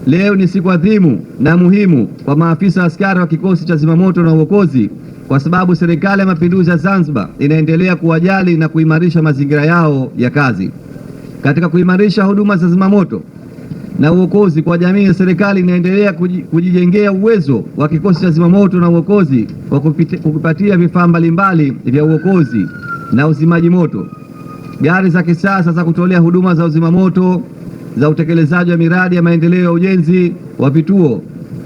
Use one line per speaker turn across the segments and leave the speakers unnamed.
Leo ni siku adhimu na muhimu kwa maafisa askari wa kikosi cha zimamoto na uokozi, kwa sababu Serikali ya Mapinduzi ya Zanzibar inaendelea kuwajali na kuimarisha mazingira yao ya kazi. Katika kuimarisha huduma za zimamoto na uokozi kwa jamii, serikali inaendelea kujijengea uwezo wa kikosi cha zimamoto na uokozi kwa kukipatia vifaa mbalimbali vya uokozi na uzimaji moto, gari za kisasa za kutolea huduma za uzimamoto, za utekelezaji wa miradi ya maendeleo ya ujenzi wa vituo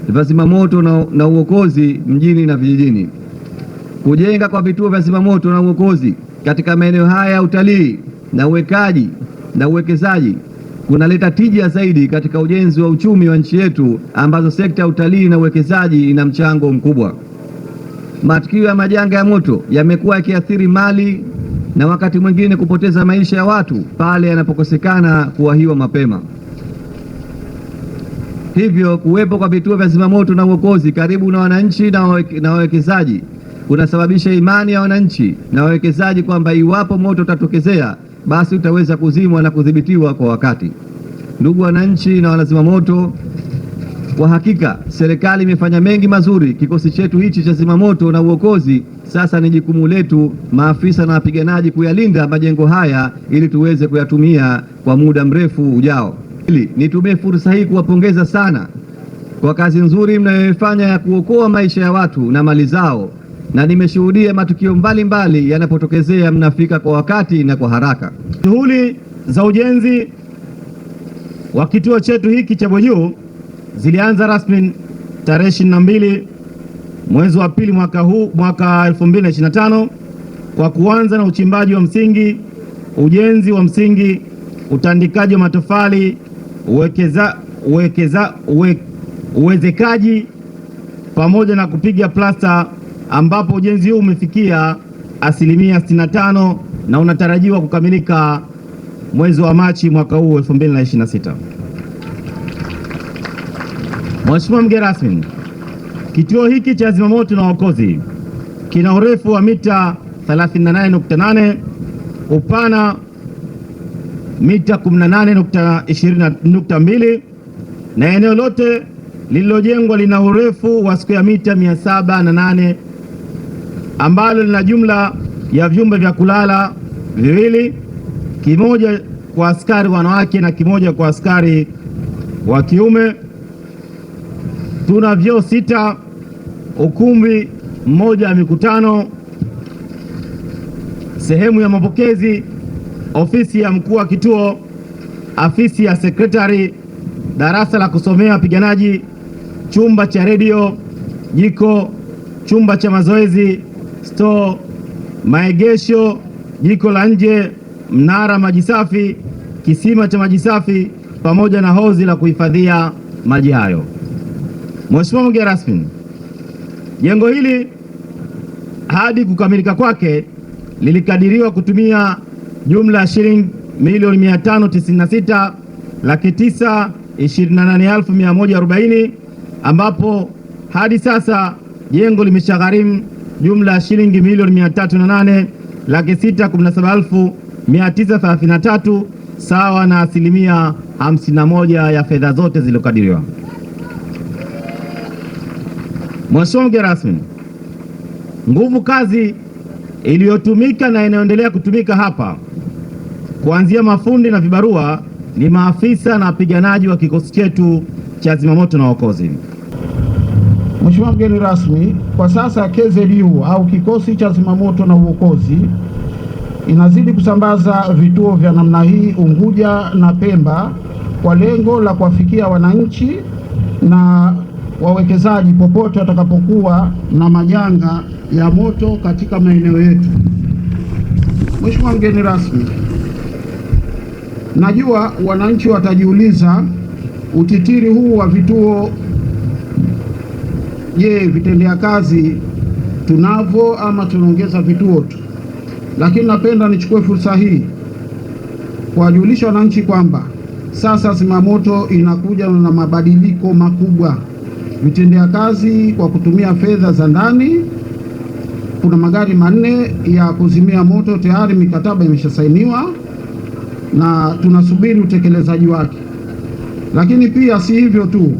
vya zimamoto na uokozi mjini na vijijini. Kujenga kwa vituo vya zimamoto na uokozi katika maeneo haya ya utalii na uwekaji na uwekezaji kunaleta tija zaidi katika ujenzi wa uchumi wa nchi yetu, ambazo sekta ya utalii na uwekezaji ina mchango mkubwa. Matukio ya majanga ya moto yamekuwa yakiathiri mali na wakati mwingine kupoteza maisha ya watu pale yanapokosekana kuwahiwa mapema. Hivyo kuwepo kwa vituo vya zimamoto na uokozi karibu na wananchi na wawekezaji kunasababisha imani ya wananchi na wawekezaji kwamba iwapo moto utatokezea, basi utaweza kuzimwa na kudhibitiwa kwa wakati. Ndugu wananchi na wanazimamoto, kwa hakika serikali imefanya mengi mazuri. Kikosi chetu hichi cha zimamoto na uokozi sasa ni jukumu letu maafisa na wapiganaji kuyalinda majengo haya ili tuweze kuyatumia kwa muda mrefu ujao. Nitumie fursa hii kuwapongeza sana kwa kazi nzuri mnayoifanya ya kuokoa maisha ya watu na mali zao, na nimeshuhudia matukio mbalimbali yanapotokezea mnafika kwa wakati na kwa haraka.
Shughuli za ujenzi wa kituo chetu hiki cha Bwejuu zilianza rasmi tarehe 22 mwezi wa pili mwaka 2025 kwa kuanza na uchimbaji wa msingi, ujenzi wa msingi, utandikaji wa matofali, uwezekaji pamoja na kupiga plasta, ambapo ujenzi huu umefikia asilimia 65 na unatarajiwa kukamilika mwezi wa Machi mwaka huu 2026. Mheshimiwa mgeni rasmi, kituo hiki cha zimamoto na uokozi kina urefu wa mita 38.8, upana mita 18.2 na eneo lote lililojengwa lina urefu wa square mita 708, ambalo lina jumla ya vyumba vya kulala viwili, kimoja kwa askari wanawake na kimoja kwa askari wa kiume. Tuna vyoo 6, ukumbi mmoja wa mikutano, sehemu ya mapokezi, ofisi ya mkuu wa kituo, afisi ya sekretari, darasa la kusomea wapiganaji, chumba cha redio, jiko, chumba cha mazoezi, store, maegesho, jiko la nje, mnara maji safi, kisima cha maji safi pamoja na hozi la kuhifadhia maji hayo. Mheshimiwa mgeni rasmi, jengo hili hadi kukamilika kwake lilikadiriwa kutumia jumla ya shilingi milioni 596,928,140, ambapo hadi sasa jengo limeshagharimu jumla ya shilingi milioni 308,617,933 sawa na asilimia 51 ya fedha zote zilizokadiriwa. Mheshimiwa mgeni rasmi, nguvu kazi iliyotumika na inayoendelea kutumika hapa kuanzia mafundi na vibarua ni maafisa na wapiganaji wa kikosi chetu cha zimamoto na uokozi.
Mheshimiwa mgeni rasmi, kwa sasa KZU au kikosi cha zimamoto na uokozi inazidi kusambaza vituo vya namna hii Unguja na Pemba kwa lengo la kuwafikia wananchi na wawekezaji popote watakapokuwa na majanga ya moto katika maeneo yetu. Mheshimiwa mgeni rasmi, najua wananchi watajiuliza utitiri huu wa vituo, je, vitendea kazi tunavyo ama tunaongeza vituo tu? Lakini napenda nichukue fursa hii kuwajulisha wananchi kwamba sasa zimamoto inakuja na mabadiliko makubwa. Vitendea kazi kwa kutumia fedha za ndani, kuna magari 4 ya kuzimia moto tayari mikataba imeshasainiwa na tunasubiri utekelezaji wake. Lakini pia si hivyo tu,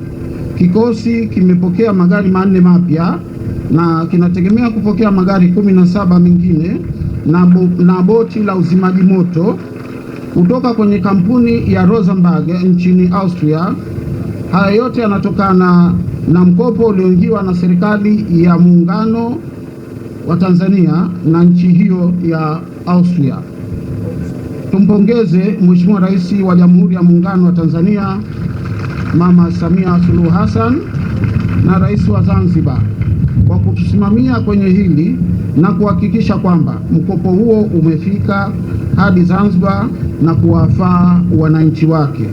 kikosi kimepokea magari 4 mapya na kinategemea kupokea magari 17 mengine na boti la uzimaji moto kutoka kwenye kampuni ya Rosenberg nchini Austria. Haya yote yanatokana na mkopo ulioingiwa na serikali ya muungano wa Tanzania na nchi hiyo ya Austria. Tumpongeze Mheshimiwa Rais wa Jamhuri ya Muungano wa Tanzania Mama Samia Suluhu Hassan na Rais wa Zanzibar kwa kutusimamia kwenye hili na kuhakikisha kwamba mkopo huo umefika hadi Zanzibar na kuwafaa wananchi wake.